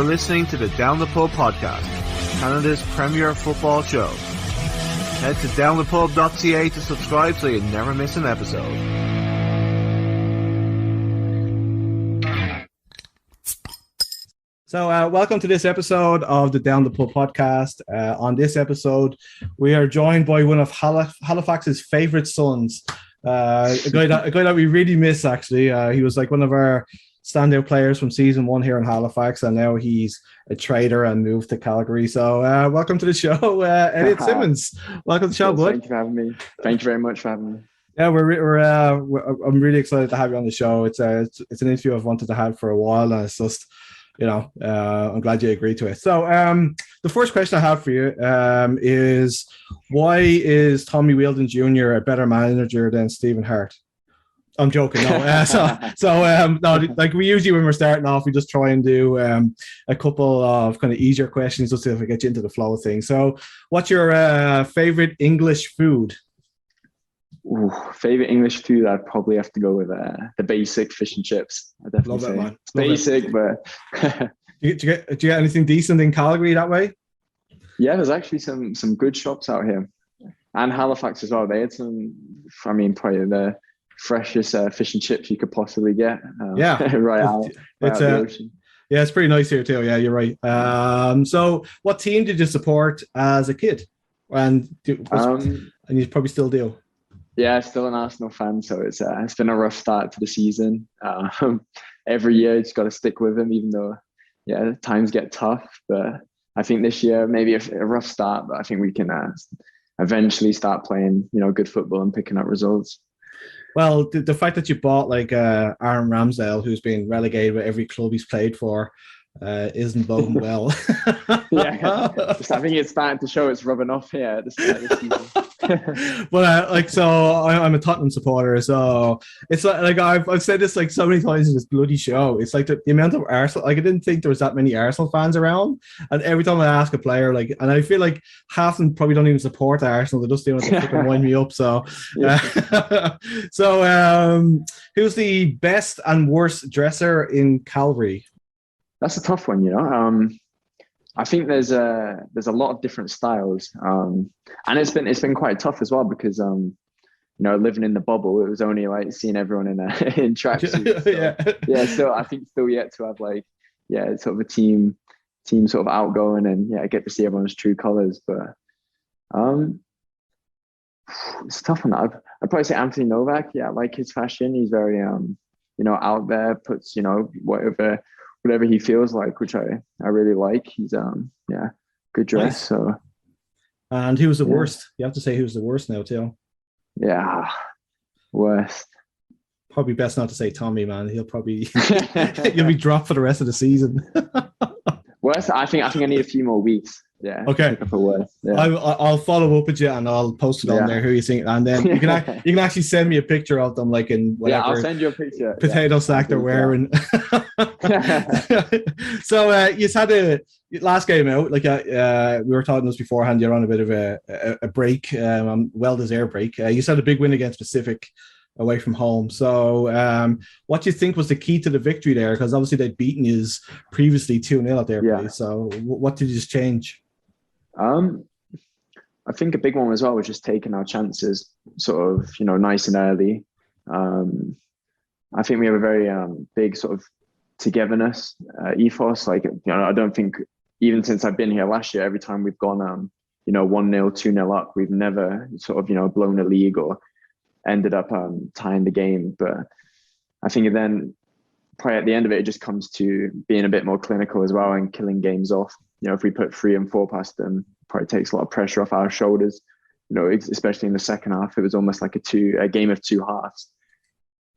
You're listening to the Down the Pub podcast, Canada's premier football show. Head to downthepub.ca to subscribe so you never miss an episode. So welcome to this episode of the Down the Pub podcast. On this episode, we are joined by one of Halifax's favourite sons, a guy that we really miss, actually. He was like one of our standout players from season 1 here in Halifax, and now he's a trader and moved to Calgary. So welcome to the show, Elliot Simmons. Welcome to the show, bud. Thank you for having me. Thank you very much for having me. Yeah, I'm really excited to have you on the show. It's an interview I've wanted to have for a while, and it's just, I'm glad you agreed to it. So the first question I have for you is, why is Tommy Wheeldon Jr. a better manager than Stephen Hart? I'm joking. No, no. Like we usually, when we're starting off, we just try and do a couple of kind of easier questions just to get you into the flow of things. So, what's your favorite English food? Ooh, favorite English food? I'd probably have to go with the basic fish and chips. I definitely love that, man. It's basic, but do you get anything decent in Calgary that way? Yeah, there's actually some good shops out here, and Halifax as well. They had some. I mean, probably the freshest fish and chips you could possibly get. Right out the ocean. Yeah, it's pretty nice here too. Yeah, you're right. So what team did you support as a kid? And you probably still do. Yeah, still an Arsenal fan. So it's been a rough start to the season. Every year you just got to stick with them, even though times get tough. But I think this year maybe a rough start, but I think we can eventually start playing good football and picking up results. Well, the fact that you bought like Aaron Ramsdale, who's been relegated with every club he's played for, isn't boding well. Yeah, I think it's starting to show it's rubbing off here at the start of the season. But I'm a Tottenham supporter, so it's like I've said this like so many times in this bloody show. It's like the amount of Arsenal. Like I didn't think there was that many Arsenal fans around, and every time I ask a player, and I feel like half of them probably don't even support Arsenal. They're just doing it to fucking wind me up. So, who's the best and worst dresser in Calvary? That's a tough one, I think there's a lot of different styles, and it's been quite tough as well because living in the bubble, it was only like seeing everyone in tracksuits. So I think still yet to have sort of a team sort of outgoing and get to see everyone's true colors. But it's a tough one. I'd probably say Anthony Novak. Yeah, I like his fashion. He's very out there, puts whatever he feels like, which I really like. He's good dress. Nice. So, and who's the worst? You have to say who's the worst now too. Yeah, worst. Probably best not to say Tommy, man. He'll probably you'll be dropped for the rest of the season. Worst. I think I need a few more weeks. Yeah. Okay. For worst. Yeah. I'll follow up with you and I'll post it on there. Who you think, and then you can actually send me a picture of them, like in whatever. Yeah, I'll send you a picture. Potato sack they're wearing. So you had a last game out. Like we were talking this beforehand. You're on a bit of a break, well-deserved break. You had a big win against Pacific away from home. So what do you think was the key to the victory there? Because obviously they'd beaten you previously 2-0 at their place. So what did you just change? I think a big one as well was just taking our chances sort of, nice and early. I think we have a very big sort of togetherness ethos. Like, I don't think even since I've been here last year, every time we've gone, 1-0, 2-0 up, we've never sort of, blown a league or ended up tying the game. But I think then probably at the end of it just comes to being a bit more clinical as well and killing games off. If we put 3 and 4 past them, probably takes a lot of pressure off our shoulders. Especially in the second half, it was almost like a game of 2 halves.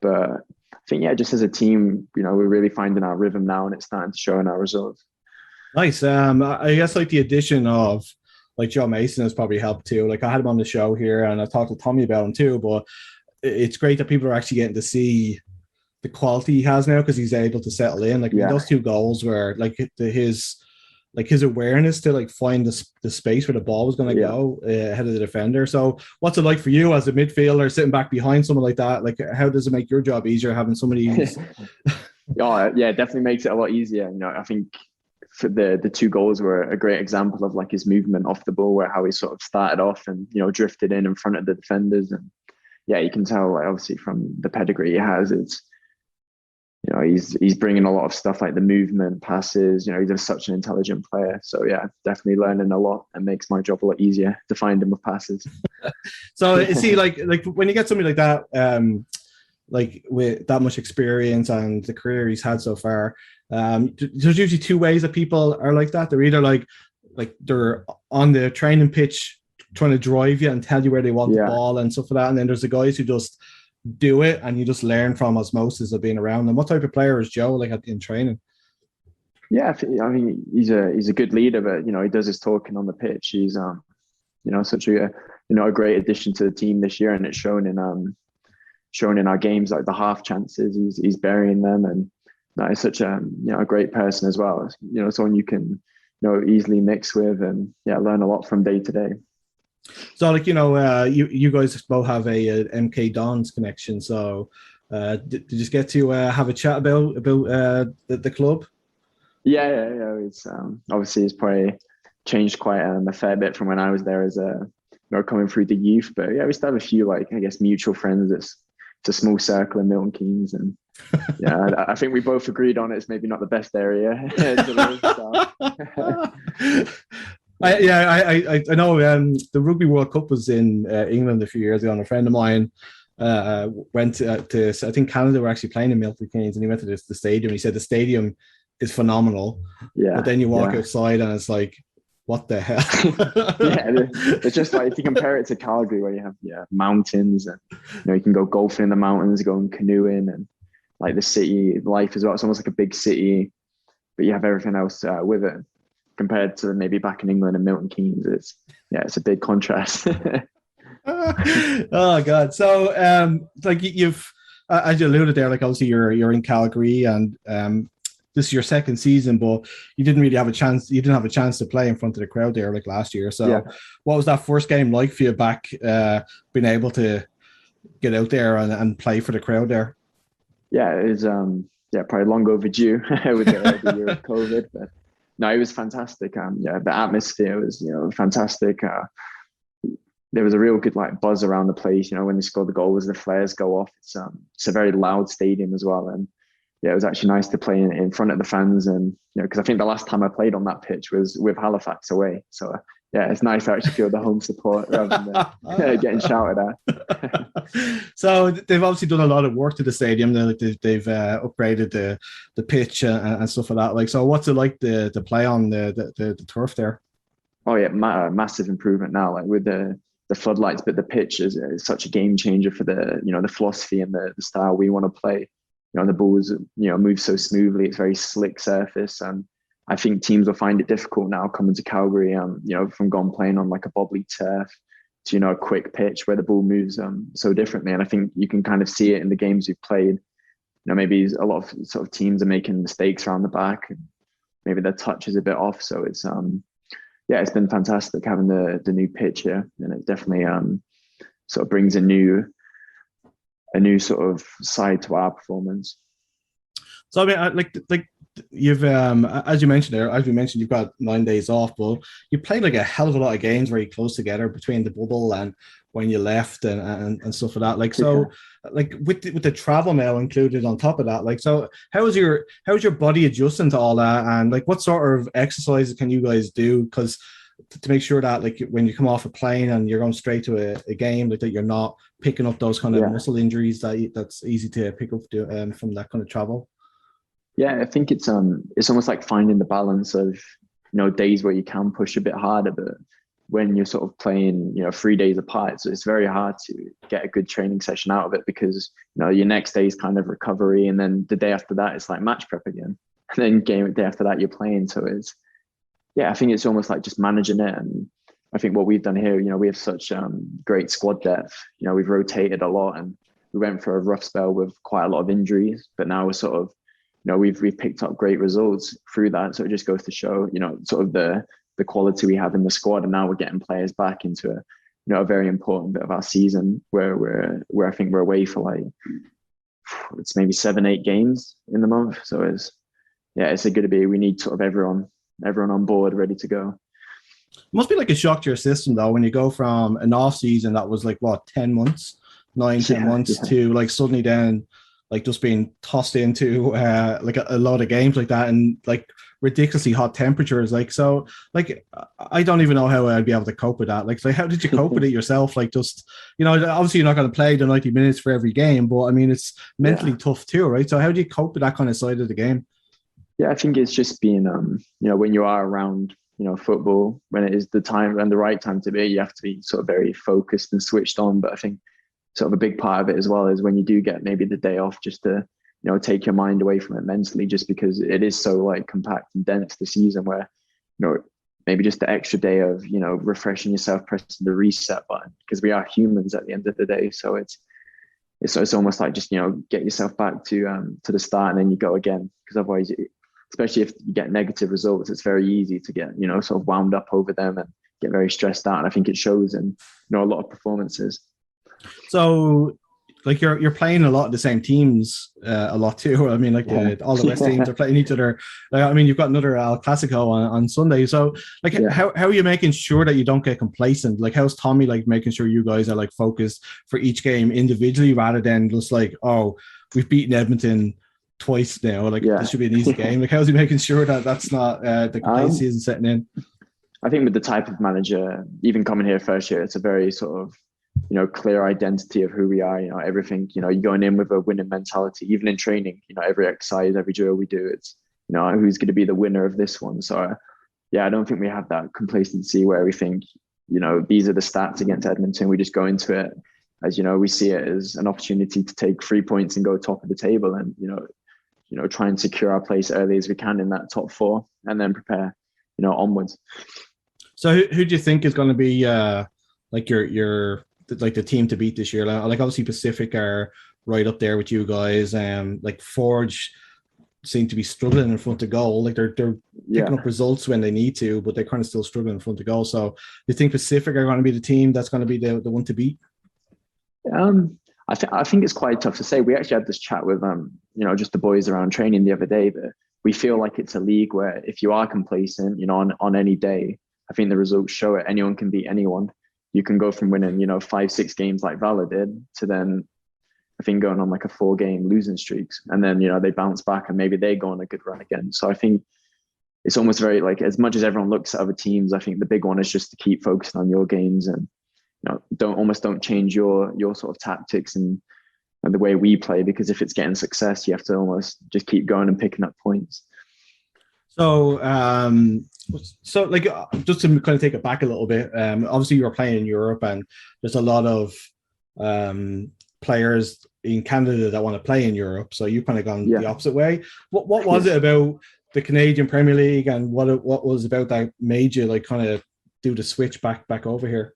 But I think, just as a team, we're really finding our rhythm now, and it's starting to show in our results. Nice. I guess like the addition of like Joe Mason has probably helped too. Like I had him on the show here, and I talked to Tommy about him too. But it's great that people are actually getting to see the quality he has now because he's able to settle in. Like those 2 goals were like his awareness to like find the space where the ball was going to go ahead of the defender. So what's it like for you as a midfielder sitting back behind someone like that? Like how does it make your job easier having somebody? Yeah, definitely makes it a lot easier. I think for the two goals were a great example of like his movement off the ball, where how he sort of started off and drifted in front of the defenders. And yeah, you can tell like obviously from the pedigree he has, it's he's bringing a lot of stuff like the movement, passes. He's just such an intelligent player. So yeah, definitely learning a lot, and makes my job a lot easier to find him with passes. So is he like when you get somebody like that, like with that much experience and the career he's had so far, there's usually two ways that people are like that. They're either like they're on the training pitch trying to drive you and tell you where they want the ball and stuff like that, and then there's the guys who just do it and you just learn from osmosis of being around them. What type of player is Joe like in training? Yeah, I mean he's a good leader, but he does his talking on the pitch. He's such a a great addition to the team this year, and it's shown in our games, like the half chances. He's burying them, and he's such a great person as well. Someone you can easily mix with and learn a lot from day to day. So like you guys both have a MK Dons connection. So did you just get to have a chat about the club? Yeah. It's obviously it's probably changed quite a fair bit from when I was there as coming through the youth. But yeah, we still have a few like I guess mutual friends. It's a small circle in Milton Keynes, and I think we both agreed on it's maybe not the best area to live. I know the Rugby World Cup was in England a few years ago, and a friend of mine went to I think Canada were actually playing in Milton Keynes, and he went to the stadium. He said the stadium is phenomenal, but then you walk outside and it's like, what the hell? It's just like if you compare it to Calgary, where you have mountains, and you can go golfing in the mountains, going canoeing, and like the city life as well. It's almost like a big city, but you have everything else with it. Compared to maybe back in England and Milton Keynes, it's a big contrast. Oh God! So like you've as you alluded there, like obviously you're in Calgary, and this is your second season, but you didn't really have a chance. You didn't have a chance to play in front of the crowd there like last year. So what was that first game like for you back, being able to get out there and play for the crowd there? Yeah, it was probably long overdue with the year of COVID, but no, it was fantastic. The atmosphere was fantastic. There was a real good like buzz around the place. When they scored the goal, as the flares go off, it's a very loud stadium as well, and it was actually nice to play in front of the fans. And because I think the last time I played on that pitch was with Halifax away, so it's nice to actually feel the home support rather than getting shouted at. So they've obviously done a lot of work to the stadium. They've upgraded the pitch and stuff like that. Like, so what's it like to play on the turf there? Oh yeah, massive improvement now. Like with the floodlights, but the pitch is such a game changer for the the philosophy and the style we want to play. The balls move so smoothly. It's very slick surface, and I think teams will find it difficult now coming to Calgary. From gone playing on like a bobbly turf to a quick pitch where the ball moves so differently. And I think you can kind of see it in the games we've played. Maybe a lot of sort of teams are making mistakes around the back, and maybe their touch is a bit off. So it's it's been fantastic having the new pitch here, and it definitely sort of brings a new sort of side to our performance. So I mean, like you've as we mentioned, you've got 9 days off, but you played like a hell of a lot of games very close together between the bubble and when you left and stuff like that. Like, so like with the travel now included on top of that, like, so how's your body adjusting to all that, and like what sort of exercises can you guys do? Because to make sure that like when you come off a plane and you're going straight to a game, like that you're not picking up those kind of muscle injuries that's easy to pick up from that kind of travel. Yeah, I think it's almost like finding the balance of days where you can push a bit harder, but when you're sort of playing 3 days apart, so it's very hard to get a good training session out of it, because your next day is kind of recovery, and then the day after that it's like match prep again, and then the day after that you're playing. So I think it's almost like just managing it. And I think what we've done here, we have such great squad depth. We've rotated a lot, and we went for a rough spell with quite a lot of injuries, but now we're sort of we've picked up great results through that. So it just goes to show sort of the quality we have in the squad, and now we're getting players back into a very important bit of our season where I think we're away for like it's maybe 7-8 games in the month. So it's going to be, we need sort of everyone everyone on board, ready to go. It must be like a shock to your system though when you go from an off season that was like what 10 months, 10 months to like suddenly then like just being tossed into like a lot of games like that and like ridiculously hot temperatures. Like so, like I don't even know how I'd be able to cope with that. Like how did you cope with it yourself? Like just obviously you're not going to play the 90 minutes for every game, but I mean it's mentally tough too, right? So how do you cope with that kind of side of the game? Yeah, I think it's just being when you are around football, when it is the time and the right time to be, you have to be sort of very focused and switched on. But I think sort of a big part of it as well is when you do get maybe the day off, just to take your mind away from it mentally, just because it is so like compact and dense the season, where maybe just the extra day of refreshing yourself, pressing the reset button, because we are humans at the end of the day. So it's almost like just get yourself back to the start and then you go again, because otherwise, especially if you get negative results, it's very easy to get sort of wound up over them and get very stressed out. And I think it shows in a lot of performances. So like you're playing a lot of the same teams a lot too. I mean, like all the West teams are playing each other. I mean, you've got another El Clasico on Sunday. So like, how are you making sure that you don't get complacent? Like, how's Tommy like making sure you guys are like focused for each game individually rather than just like, oh, we've beaten Edmonton twice now. Like this should be an easy game. Like, how's he making sure that that's not the complacency isn't setting in? I think with the type of manager, even coming here first year, it's a very sort of clear identity of who we are. Everything. You're going in with a winning mentality. Even in training, every exercise, every drill we do, it's who's going to be the winner of this one. So I don't think we have that complacency where we think these are the stats against Edmonton. We just go into it as we see it as an opportunity to take 3 points and go top of the table, and try and secure our place early as we can in that top 4, and then prepare onwards. So who do you think is going to be like your like the team to beat this year? Like obviously Pacific are right up there with you guys. Like Forge seem to be struggling in front of goal. Like they're picking up results when they need to, but they're kind of still struggling in front of goal. So do you think Pacific are going to be the team that's going to be the one to beat? I think it's quite tough to say. We actually had this chat with just the boys around training the other day, that we feel like it's a league where if you are complacent, on any day, I think the results show it. Anyone can beat anyone. You can go from winning, 5-6 games like Valor did to then, I think, going on like a 4-game losing streaks. And then, they bounce back and maybe they go on a good run again. So I think it's almost very like, as much as everyone looks at other teams, I think the big one is just to keep focusing on your games and, don't change your sort of tactics and the way we play, because if it's getting success, you have to almost just keep going and picking up points. So, like, just to kind of take it back a little bit, obviously you're playing in Europe and there's a lot of players in Canada that want to play in Europe. So you've kind of gone the opposite way. What was it about the Canadian Premier League and what was about that made you like kind of do the switch back over here?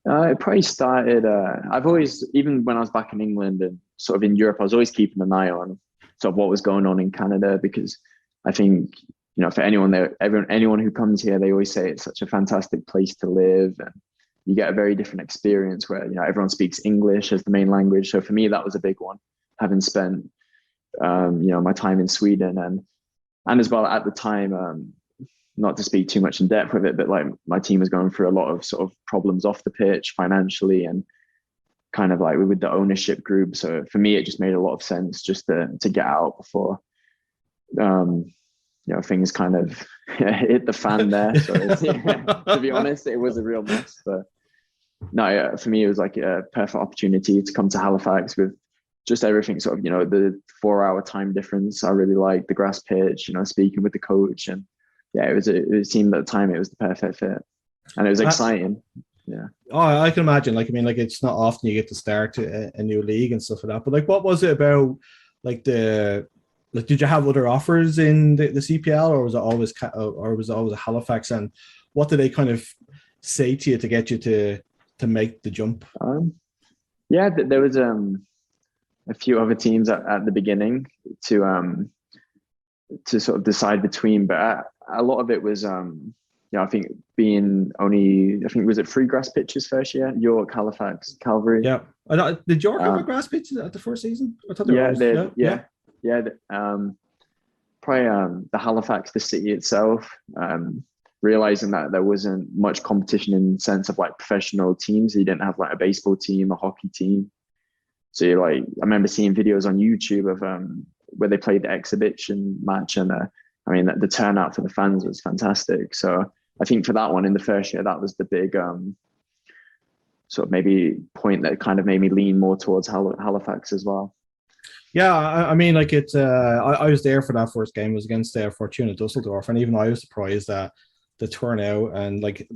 It probably started, I've always, even when I was back in England and sort of in Europe, I was always keeping an eye on sort of what was going on in Canada, because I think, for anyone who comes here, they always say it's such a fantastic place to live, and you get a very different experience where, everyone speaks English as the main language. So for me, that was a big one, having spent, my time in Sweden and as well at the time, not to speak too much in depth with it, but like my team was going through a lot of sort of problems off the pitch financially and kind of like with the ownership group. So for me, it just made a lot of sense just to get out before, things kind of hit the fan there. So to be honest, it was a real mess. But no, for me, it was like a perfect opportunity to come to Halifax with just everything sort of, the 4-hour time difference. I really liked the grass pitch, speaking with the coach, and it seemed at the time it was the perfect fit, and it was exciting. Yeah. Oh, I can imagine. Like, I mean, like it's not often you get to start a new league and stuff like that. But like, what was it about? Like did you have other offers in the CPL, or was it always a Halifax? And what did they kind of say to you to get you to make the jump? There was a few other teams at the beginning to sort of decide between, but a lot of it was I think was it 3 grass pitches first year? York, Halifax, Calvary. Yeah. Did York have a grass pitch at the first season? I thought probably the Halifax, the city itself, realizing that there wasn't much competition in the sense of like professional teams. You didn't have like a baseball team, a hockey team. So you're like, I remember seeing videos on YouTube of where they played the exhibition match, and I mean, the turnout for the fans was fantastic. So I think for that one in the first year, that was the big sort of maybe point that kind of made me lean more towards Halifax as well. Yeah, I mean, like I was there for that first game. It was against Fortuna Dusseldorf, and even I was surprised that the turnout and like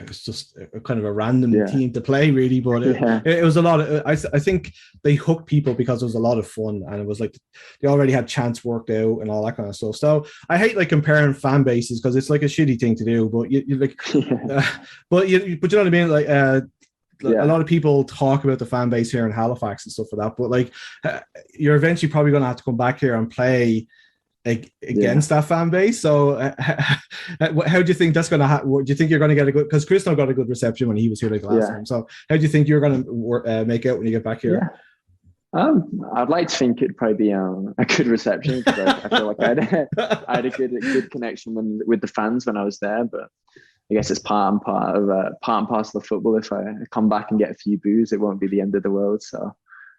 it's just a kind of a random team to play, really. But it was a lot of. I think they hooked people because it was a lot of fun, and it was like they already had chants worked out and all that kind of stuff. So I hate like comparing fan bases because it's like a shitty thing to do. But you like, but you know what I mean, like. A lot of people talk about the fan base here in Halifax and stuff like that, but like you're eventually probably going to have to come back here and play against that fan base. So how do you think that's going to happen? Do you think you're going to get a good, because Chris got a good reception when he was here like last time. So how do you think you're going to make out when you get back here? I'd like to think it'd probably be a good reception, because I feel like I had a good connection with the fans when I was there, but I guess it's part and parcel of football. If I come back and get a few boos, it won't be the end of the world. So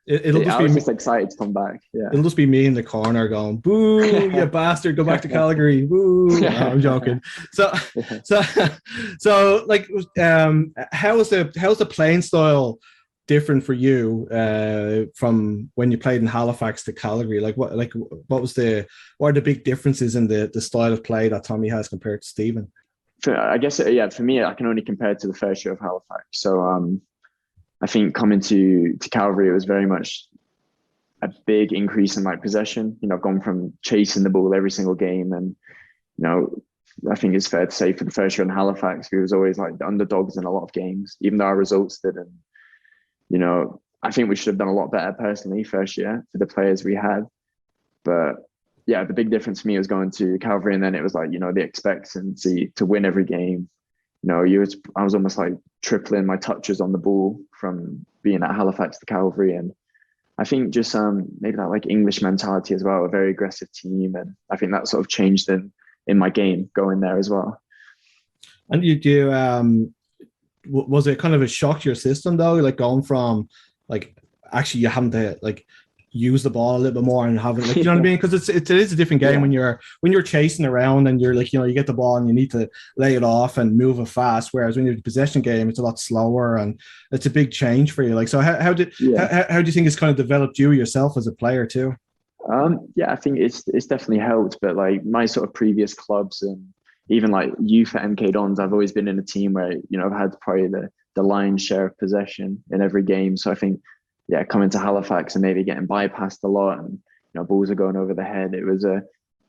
I was just excited to come back. Yeah, it'll just be me in the corner going, "Boo, you bastard! Go back to Calgary!" Boo. No, I'm joking. So like, how's the playing style different for you from when you played in Halifax to Calgary? What are the big differences in the style of play that Tommy has compared to Stephen? I guess, for me, I can only compare it to the first year of Halifax. So I think coming to Calvary, it was very much a big increase in like possession. You know, I've gone from chasing the ball every single game, and you know, I think it's fair to say for the first year in Halifax, we was always like the underdogs in a lot of games, even though our results didn't. You know, I think we should have done a lot better personally first year for the players we had, but yeah, the big difference for me was going to Calvary, and then it was like, you know, the expectancy to win every game. You know, I was almost like tripling my touches on the ball from being at Halifax to Calvary, and I think just maybe that like English mentality as well, a very aggressive team, and I think that sort of changed in my game going there as well. And you do was it kind of a shock to your system though, like going from like actually you having to like use the ball a little bit more and having, like, you know what I mean? Because it is a different game when you're chasing around and you're like, you know, you get the ball and you need to lay it off and move it fast. Whereas when you're in a possession game, it's a lot slower and it's a big change for you. Like, so how do you think it's kind of developed you yourself as a player too? I think it's definitely helped, but like my sort of previous clubs and even like youth at MK Dons, I've always been in a team where, you know, I've had probably the lion's share of possession in every game. So I think, coming to Halifax and maybe getting bypassed a lot and, you know, balls are going over the head. It was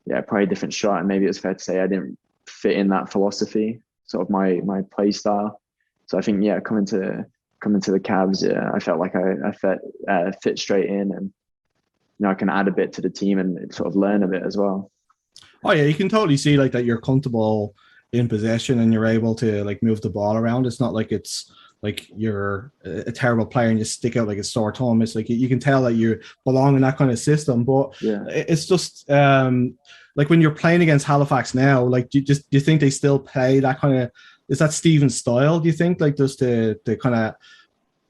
probably a different shot. And maybe it's fair to say I didn't fit in that philosophy, sort of my play style. So I think, coming to the Cavs, I felt like I fit straight in, and, you know, I can add a bit to the team and sort of learn a bit as well. Oh yeah, you can totally see like that you're comfortable in possession and you're able to like move the ball around. It's not like it's like you're a terrible player and you stick out like a sore thumb. It's like you can tell that you belong in that kind of system. But it's just like when you're playing against Halifax now, like do you think they still play that kind of? Is that Stephen's style? Do you think, like, just the kind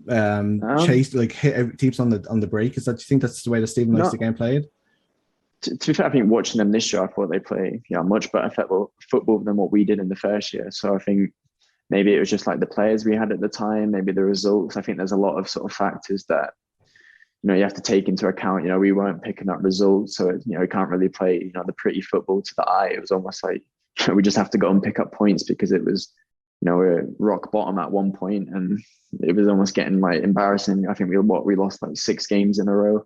of chase, like hit teams on the break? Do you think that's the way that Stephen likes the game played? To be fair, I think watching them this year, I thought they play much better football than what we did in the first year. So I think maybe it was just like the players we had at the time, maybe the results. I think there's a lot of sort of factors that, you know, you have to take into account. You know, we weren't picking up results, so you know, we can't really play, you know, the pretty football to the eye. It was almost like, you know, we just have to go and pick up points because it was, you know, we're rock bottom at one point, and it was almost getting like embarrassing. I think we lost like 6 games in a row,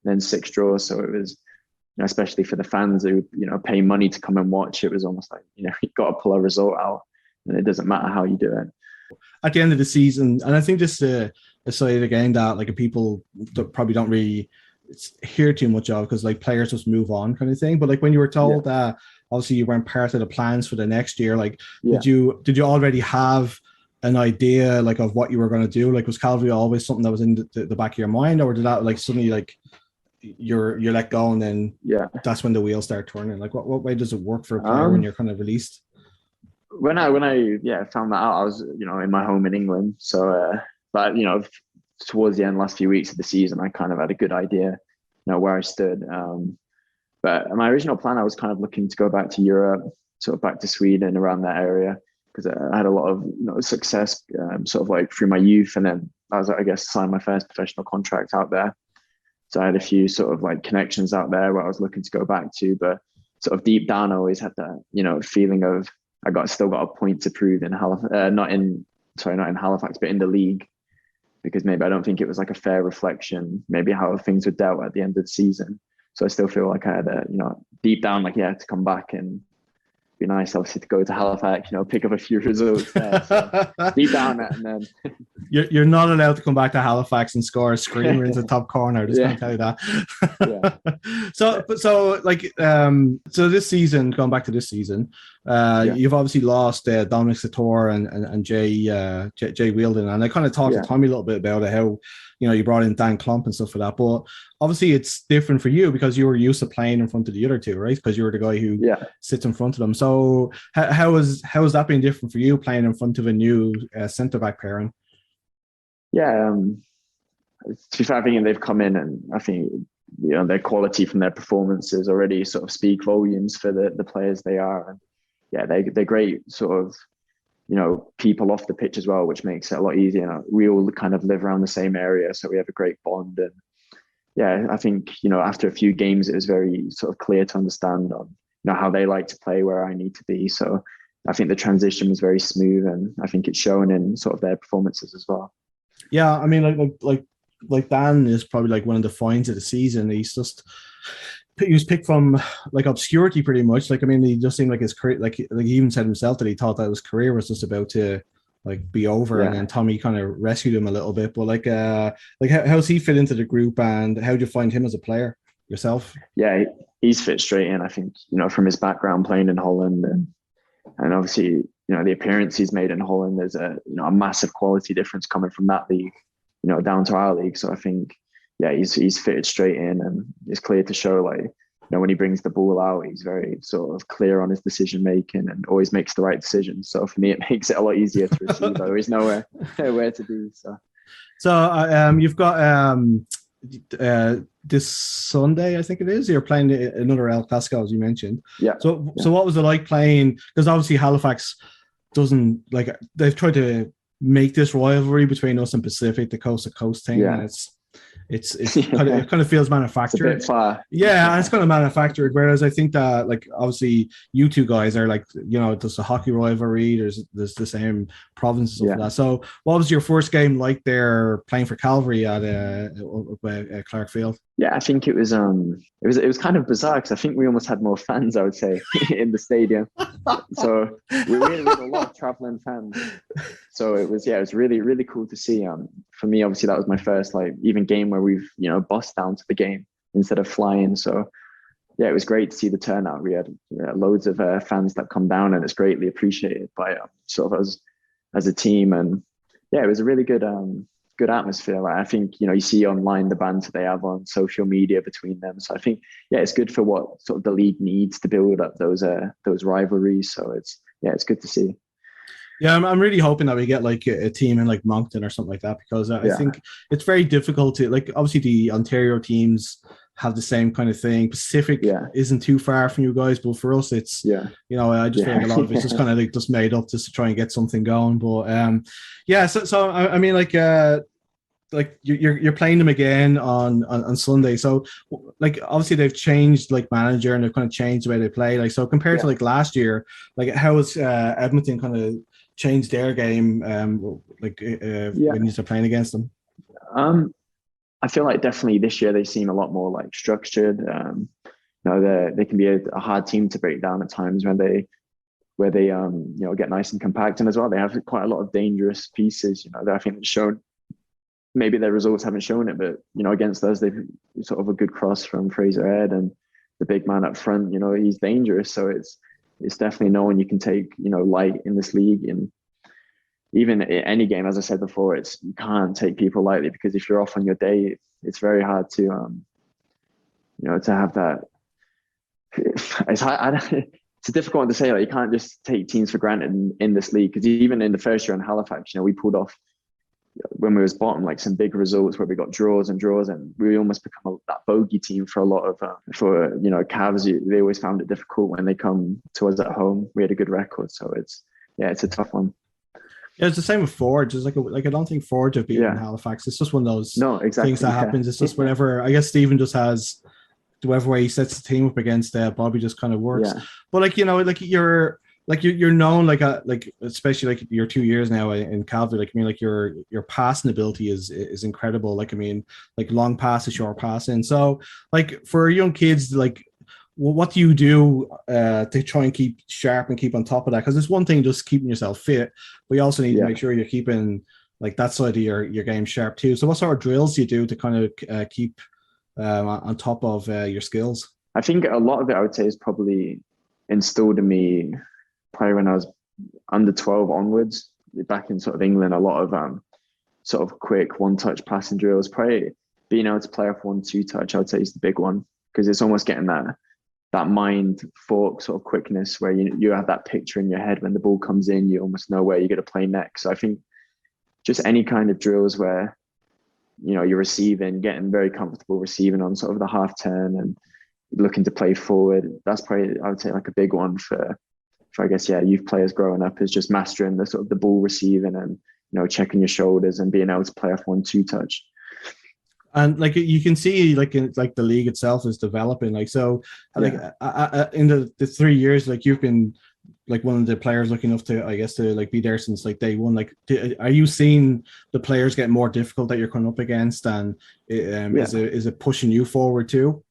then 6 draws. So it was, you know, especially for the fans who, you know, pay money to come and watch, it was almost like, you know, you got to pull a result out, and it doesn't matter how you do it. At the end of the season, and I think this is a side again that like people probably don't really hear too much of, because like players just move on kind of thing. But like when you were told that obviously you weren't part of the plans for the next year, like did you already have an idea like of what you were going to do? Like was Calvary always something that was in the back of your mind, or did that like suddenly like you're let go, and then that's when the wheels start turning. Like what way does it work for a player when you're kind of released? When I found that out, I was in my home in England. So but towards the end, last few weeks of the season, I kind of had a good idea where I stood. But my original plan, I was kind of looking to go back to Europe, sort of back to Sweden, around that area, because I had a lot of success sort of like through my youth, and then I was, I guess, signed my first professional contract out there. So I had a few sort of like connections out there where I was looking to go back to, but sort of deep down, I always had that feeling of still got a point to prove in Halifax, not in Halifax, but in the league, because maybe I don't think it was like a fair reflection, maybe how things were dealt at the end of the season. So I still feel like I had deep down, to come back, and be nice, obviously, to go to Halifax, pick up a few results there. So deep down, and then you're not allowed to come back to Halifax and score a screamer into the top corner. Just gonna tell you that. So this season, going back to this season, you've obviously lost Dominic Sator and Jay Wheeldon, and I kind of talked to Tommy a little bit about it, how you brought in Dan Klump and stuff like that. But obviously, it's different for you because you were used to playing in front of the other two, right? Because you were the guy who sits in front of them. So how has that been different for you, playing in front of a new centre back pairing? Yeah, to be fair, I think they've come in, and I think their quality from their performances already sort of speak volumes for the players they are. And they're great sort of people off the pitch as well, which makes it a lot easier. We all kind of live around the same area, so we have a great bond. And I think after a few games, it was very sort of clear to understand on how they like to play, where I need to be. So I think the transition was very smooth, and I think it's shown in sort of their performances as well. Yeah, I mean, like Dan is probably like one of the finds of the season. He was picked from like obscurity pretty much. Like, I mean, he just seemed like his career, like he even said himself that he thought that his career was just about to like be over, and then Tommy kind of rescued him a little bit. But how's he fit into the group, and how do you find him as a player yourself? Yeah, he's fit straight in. I think from his background playing in Holland, and obviously the appearance he's made in Holland, there's a massive quality difference coming from that league down to our league. So I think he's fitted straight in, and it's clear to show when he brings the ball out, he's very sort of clear on his decision making and always makes the right decision. So for me, it makes it a lot easier to receive. I always know where to be. So you've got this Sunday, I think it is, you're playing another El Clasico, as you mentioned. So what was it like playing? Because obviously Halifax doesn't they've tried to make this rivalry between us and Pacific, the coast to coast thing. And it's it kind of feels manufactured. It's a bit far. Yeah, it's kind of manufactured. Whereas I think that obviously you two guys are there's a hockey rivalry. There's the same provinces of that. So what was your first game like there playing for Calvary at Clark Field? Yeah, I think it was kind of bizarre because I think we almost had more fans, I would say, in the stadium. So we really had a lot of traveling fans. So it was really, really cool to see. For me, obviously, that was my first even game where we've bussed down to the game instead of flying. So it was great to see the turnout. We had loads of fans that come down, and it's greatly appreciated by sort of us as a team. And it was a really good atmosphere. I think you see online the banter they have on social media between them. So I think it's good for what sort of the league needs to build up those rivalries. So it's good to see. Yeah, I'm really hoping that we get a team in Moncton or something like that, because I think it's very difficult to obviously the Ontario teams have the same kind of thing. Pacific isn't too far from you guys, but for us it's I just feel like a lot of it's just kind of just made up just to try and get something going. But so I mean you're playing them again on Sunday. So obviously they've changed manager, and they've kind of changed the way they play. So compared to last year, how has Edmonton kind of changed their game when you're playing against them? I feel like definitely this year they seem a lot more structured. They can be a hard team to break down at times where they get nice and compact, and as well they have quite a lot of dangerous pieces. That I think have shown. Maybe their results haven't shown it, but against us they've sort of a good cross from Fraser Head, and the big man up front. He's dangerous. So it's definitely no one you can take light in this league. And even any game, as I said before, you can't take people lightly, because if you're off on your day, it's very hard to to have that. It's a difficult one to say. Like, you can't just take teams for granted in this league, because even in the first year in Halifax, we pulled off, when we was bottom, like some big results where we got draws, and we almost become that bogey team for a lot of Cavalry. They always found it difficult when they come to us at home. We had a good record, so it's a tough one. Yeah, it's the same with Forge. It's like I don't think Forge have beaten Halifax. It's just one of those things that happens. It's just whenever, I guess Stephen just has whatever way he sets the team up against Bobby just kind of works. Yeah. But you're known especially like your 2 years now in Calvary. Your passing ability is incredible. Long passes, short passing. So for young kids, what do you do to try and keep sharp and keep on top of that? Because it's one thing just keeping yourself fit, but you also need to make sure you're keeping that side of your game sharp too. So what sort of drills do you do to kind of keep on top of your skills? I think a lot of it, I would say, is probably instilled in me probably when I was under 12 onwards. Back in sort of England, a lot of sort of quick one-touch passing drills. Probably being able to play off 1-2 touch, I would say, is the big one, because it's almost getting that mind fork sort of quickness where you have that picture in your head when the ball comes in, you almost know where you're going to play next. So I think just any kind of drills where you're receiving, getting very comfortable receiving on sort of the half turn and looking to play forward, that's probably, I would say, like a big one for I guess youth players growing up, is just mastering the sort of the ball receiving and checking your shoulders and being able to play off 1-2 touch. And you can see in the league itself is developing. In the 3 years, you've been one of the players looking up to, I guess, to be there since day one. Are you seeing the players get more difficult that you're coming up against, and is it pushing you forward too?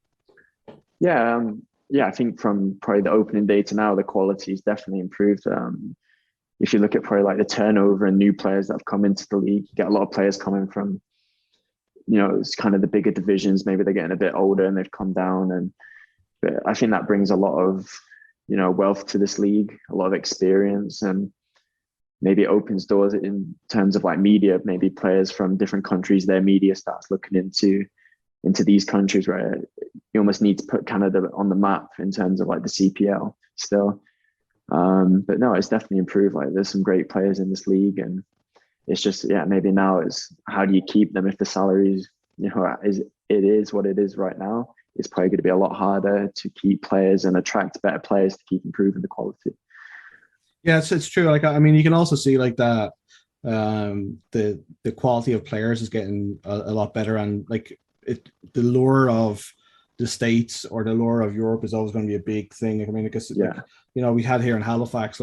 I think from probably the opening day to now, the quality has definitely improved. If you look at probably the turnover and new players that have come into the league, you get a lot of players coming from it's kind of the bigger divisions. Maybe they're getting a bit older and they've come down, but I think that brings a lot of wealth to this league, a lot of experience, and maybe it opens doors in terms of media. Maybe players from different countries, their media starts looking into these countries where you almost need to put Canada on the map in terms of the CPL still. But no, it's definitely improved. There's some great players in this league, and it's just, maybe now is how do you keep them if the salaries, it is what it is right now. It's probably going to be a lot harder to keep players and attract better players to keep improving the quality. Yeah, it's true. You can also see that the quality of players is getting a lot better, and the lure of the States or the lure of Europe is always going to be a big thing. We had here in Halifax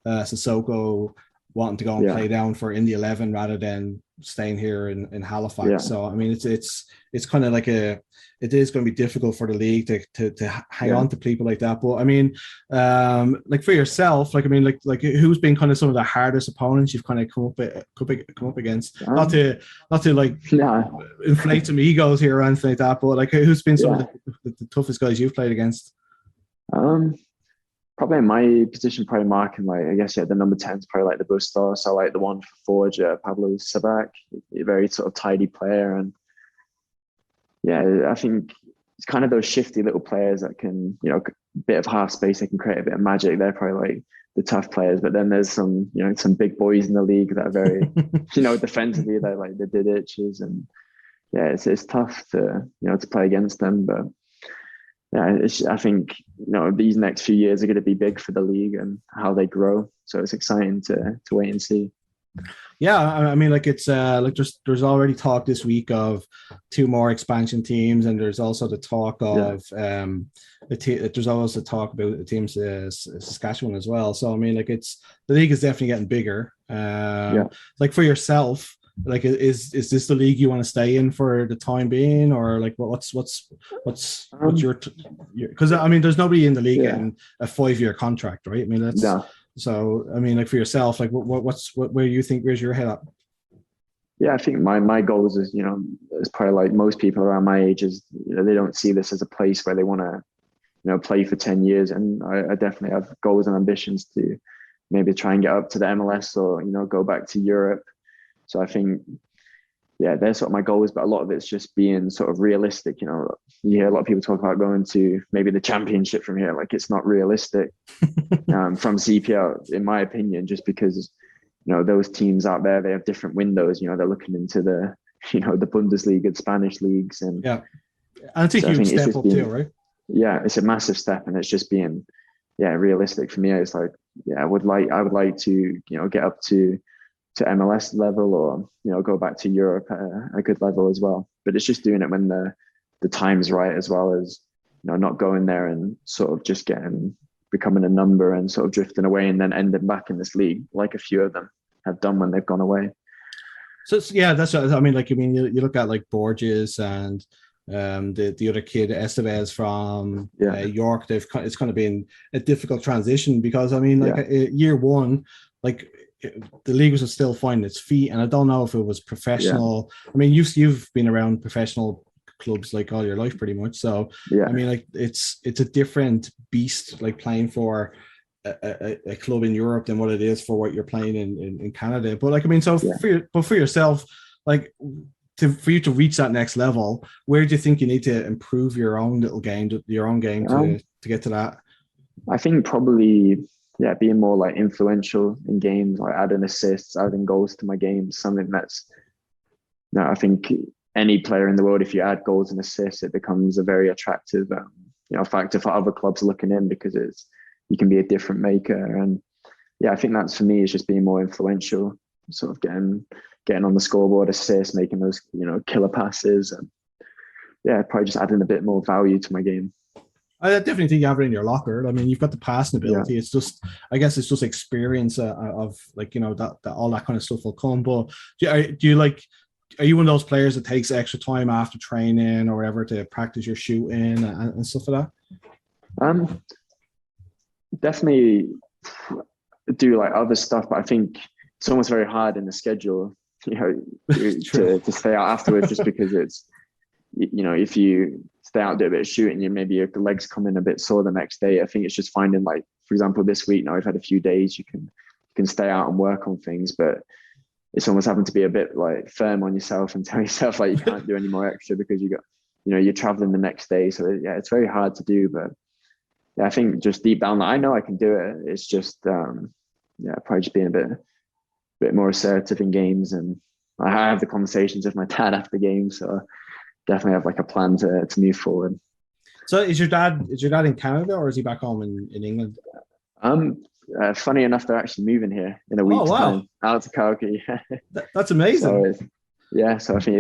Sissoko wanting to go and play down for Indy 11 rather than staying here in Halifax. Yeah. So it's kind of it is going to be difficult for the league to hang on to people like that. But for yourself, who's been kind of some of the hardest opponents you've kind of come up against? Not to inflate some egos here or anything like that, but who's been some of the toughest guys you've played against? Probably in my position, probably marking I guess the number 10 is probably the bus star. So the one for Forge, Pablo Sabak, a very sort of tidy player, and I think it's kind of those shifty little players that can bit of half space, they can create a bit of magic. They're probably the tough players. But then there's some some big boys in the league that are very defensively. They're the Didic's, and it's tough to to play against them, but. I think these next few years are going to be big for the league and how they grow. So it's exciting to wait and see. Yeah, it's there's already talk this week of 2 more expansion teams, and there's also the talk of there's always the talk about the teams Saskatchewan as well. So the league is definitely getting bigger. For yourself. Is this the league you want to stay in for the time being, or what's your because there's nobody in the league getting a 5-year contract, right? So for yourself, where do you think, where's your head up? I think my goals is it's probably most people around my age is they don't see this as a place where they want to play for 10 years, and I definitely have goals and ambitions to maybe try and get up to the MLS or go back to Europe. So I think yeah, they're sort of my goals, but a lot of it's just being sort of realistic. You know, you hear a lot of people talk about going to maybe the championship from here. Like, it's not realistic from CPL, in my opinion, just because, you know, those teams out there, they have different windows. You know, they're looking into the, you know, the Bundesliga, the Spanish leagues. And yeah, and it's a huge step up too, right? Yeah, it's a massive step, and it's just being, yeah, realistic for me. It's like, yeah, I would like to, you know, get up to MLS level, or, you know, go back to Europe at a good level as well. But it's just doing it when the time's right, as well as, you know, not going there and sort of just becoming a number and sort of drifting away and then ending back in this league, like a few of them have done when they've gone away. So yeah, that's what I mean. Like, I mean, you look at like Borges and the other kid Estevez from York. It's kind of been a difficult transition, because I mean, like year one, like the league was still finding its feet, and I don't know if it was professional. I mean, you've been around professional clubs like all your life pretty much, so I mean, like it's a different beast, like playing for a club in Europe than what it is for what you're playing in Canada. But like, I mean, so for yourself, like, for you to reach that next level, where do you think you need to improve your own little game, to get to that? I think probably, being more like influential in games, like adding assists, adding goals to my games, something that's, I think any player in the world, if you add goals and assists, it becomes a very attractive, factor for other clubs looking in, because you can be a different maker. And I think that's, for me, is just being more influential, sort of getting on the scoreboard, assists, making those, killer passes, and probably just adding a bit more value to my game. I definitely think you have it in your locker. I mean, you've got the passing ability. It's just, I guess it's just experience of like, that all that kind of stuff will come. But are you one of those players that takes extra time after training or whatever to practice your shooting and stuff like that? Definitely do like other stuff, but I think it's almost very hard in the schedule, to stay out afterwards, just because it's, if you stay out, do a bit of shooting, maybe your legs come in a bit sore the next day. I think it's just finding, like, for example, this week now we've had a few days you can stay out and work on things, but it's almost having to be a bit like firm on yourself and tell yourself like you can't do any more extra, because you're traveling the next day. So it's very hard to do, but I think just deep down, I know I can do it. It's just probably just being a bit more assertive in games, and I have the conversations with my dad after games, so definitely have like a plan to move forward. So is your dad in Canada, or is he back home in England? Funny enough, they're actually moving here in a week's time out to Calgary. That's amazing. So I think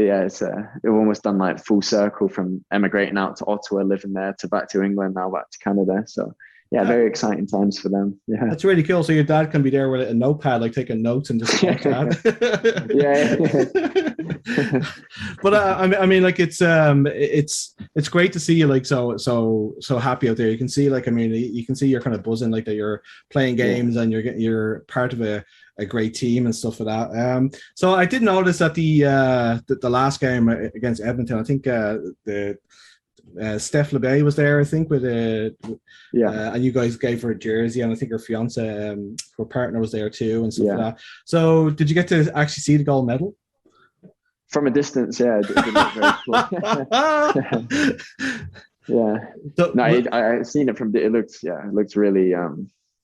we've almost done like full circle from emigrating out to Ottawa, living there, to back to England, now back to Canada. So very exciting times for them. Yeah, that's really cool. So your dad can be there with a notepad, like taking notes and just But I mean, like, it's great to see you like so happy out there. You can see, like, I mean, you can see you're kind of buzzing, like, that you're playing games and you're part of a great team and stuff like that. So I did notice that the last game against Edmonton, I think the Steph LeBay was there, I think, with and you guys gave her a jersey, and I think her fiance, her partner, was there too, and stuff like that. So did you get to actually see the gold medal? From a distance, it didn't look very cool. I've seen it from. It looked really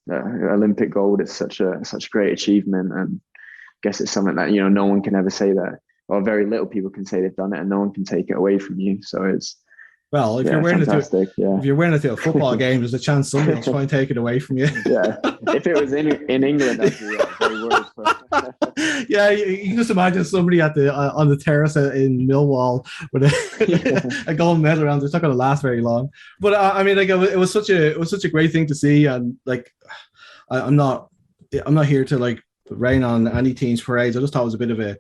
Olympic gold. It's such a great achievement, and I guess it's something that no one can ever say that, or very little people can say they've done it, and no one can take it away from you. So it's. Well, if you're wearing it to a football game, there's a chance somebody will try and take it away from you. If it was in England, I'd be very worried. You can just imagine somebody on the terrace in Millwall with a gold medal around. It's not going to last very long. But I mean, like, it was such a great thing to see, and like, I'm not here to like rain on any team's parades. I just thought it was a bit of a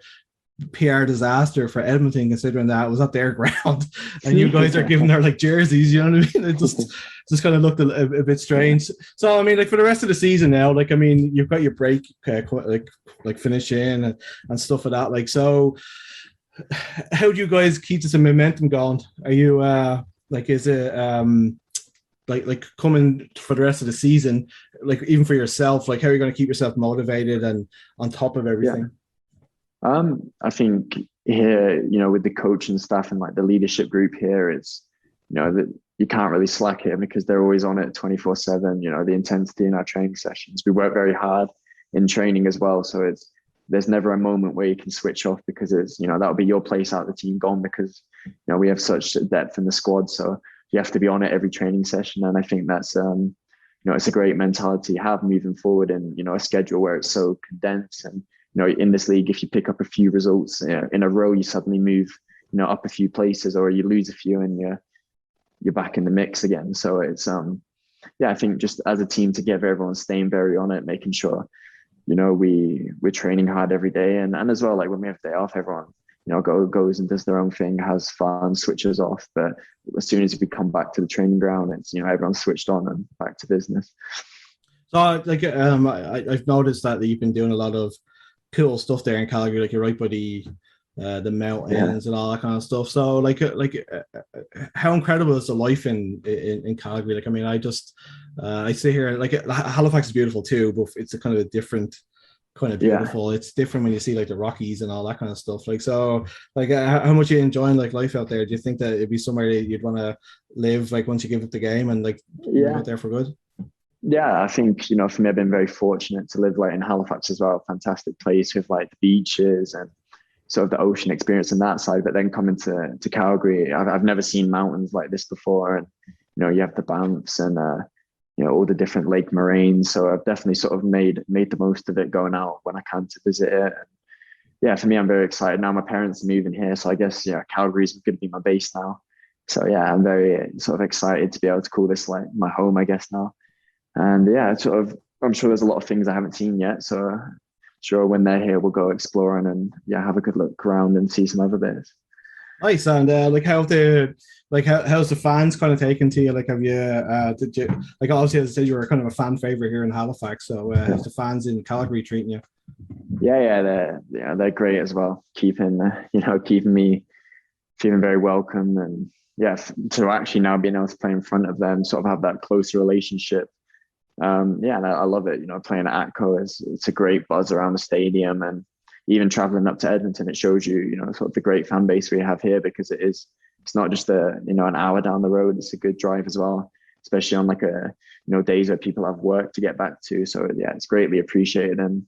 PR disaster for Edmonton, considering that it was at their ground and you guys are giving her like jerseys, you know what I mean? It just kind of looked a bit strange. So I mean, like, for the rest of the season now, like, I mean, you've got your break like finishing and stuff like that. Like, so how do you guys keep this momentum going? Are you like, is it like coming for the rest of the season, like, even for yourself, like, how are you going to keep yourself motivated and on top of everything? I think here, with the coaching staff and like the leadership group here, it's, that you can't really slack here because they're always on it 24/7. The intensity in our training sessions. We work very hard in training as well. So there's never a moment where you can switch off because it's, that'll be your place out of the team gone because, we have such depth in the squad. So you have to be on it every training session. And I think that's, it's a great mentality to have moving forward in, a schedule where it's so condensed. And, in this league, if you pick up a few results in a row, you suddenly move, up a few places, or you lose a few and you're back in the mix again. So it's, I think just as a team together, everyone's staying very on it, making sure, we're training hard every day. And as well, like when we have day off, everyone, goes and does their own thing, has fun, switches off. But as soon as we come back to the training ground, it's, everyone's switched on and back to business. So like, I've noticed that you've been doing a lot of cool stuff there in Calgary, like you're right by the mountains and all that kind of stuff. So like how incredible is the life in Calgary? Like, I mean, I sit here, like Halifax is beautiful too, but it's a kind of a different kind of beautiful. It's different when you see like the Rockies and all that kind of stuff. Like, so like how much are you enjoying like life out there? Do you think that it'd be somewhere that you'd want to live like once you give up the game and like live out there for good? Yeah, I think, for me, I've been very fortunate to live like in Halifax as well. Fantastic place with like the beaches and sort of the ocean experience on that side. But then coming to Calgary, I've never seen mountains like this before. And, you have the Banffs and, all the different lake moraines. So I've definitely sort of made the most of it going out when I can to visit it. And yeah, for me, I'm very excited. Now my parents are moving here. So I guess, Calgary's going to be my base now. So yeah, I'm very sort of excited to be able to call this like my home, I guess now. And yeah, I'm sure there's a lot of things I haven't seen yet. So sure, when they're here, we'll go exploring and have a good look around and see some other bits. Nice. And how's the fans kind of taken to you? Like, have you did you, like, obviously as I said, you were kind of a fan favorite here in Halifax. So how's the fans in Calgary treating you? They're great as well. Keeping me feeling very welcome, and to actually now being able to play in front of them, sort of have that closer relationship. And I love it. Playing at ATCO it's a great buzz around the stadium, and even traveling up to Edmonton, it shows you, sort of the great fan base we have here, because it's not just an hour down the road. It's a good drive as well, especially on like days where people have work to get back to. So it's greatly appreciated, and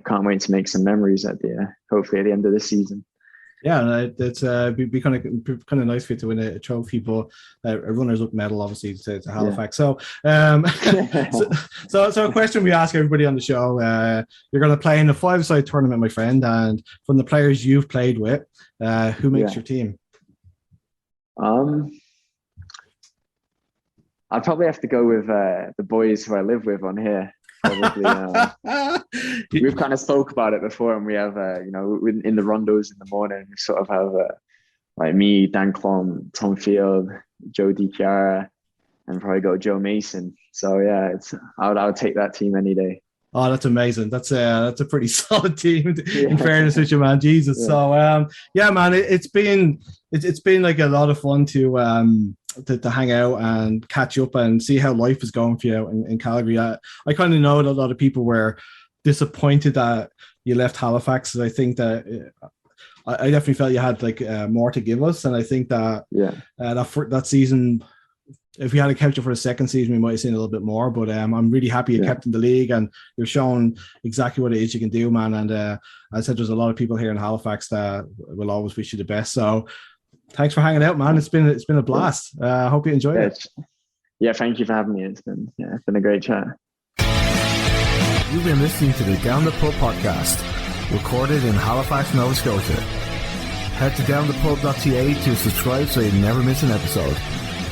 can't wait to make some memories hopefully at the end of this season. Yeah, it's be kind of nice for you to win a trophy, but a runners-up medal, obviously, to Halifax. Yeah. So a question we ask everybody on the show: you're going to play in a 5-side tournament, my friend, and from the players you've played with, who makes your team? I'd probably have to go with the boys who I live with on here. Probably, we've kind of spoke about it before, and we have in the rondos in the morning, we sort of have like me, Dan Klom, Tom Field, Joe DiChiara, and probably go Joe Mason. So I would take that team any day. Oh, that's amazing. That's a pretty solid team, in fairness with you, man. Jesus. Yeah. So man, it's been like a lot of fun to hang out and catch up and see how life is going for you out in Calgary. I kind of know that a lot of people were disappointed that you left Halifax. I think that I definitely felt you had like more to give us, and I think that that season, if we had kept you for a second season, we might have seen a little bit more. But I'm really happy you kept in the league, and you've shown exactly what it is you can do, man. And as I said, there's a lot of people here in Halifax that will always wish you the best. So thanks for hanging out, man. It's been a blast. I hope you enjoyed it. Yeah, thank you for having me. It's been a great chat. You've been listening to the Down the Pub podcast, recorded in Halifax, Nova Scotia. Head to downthepub.ca to subscribe so you never miss an episode.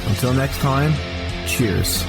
Until next time, cheers.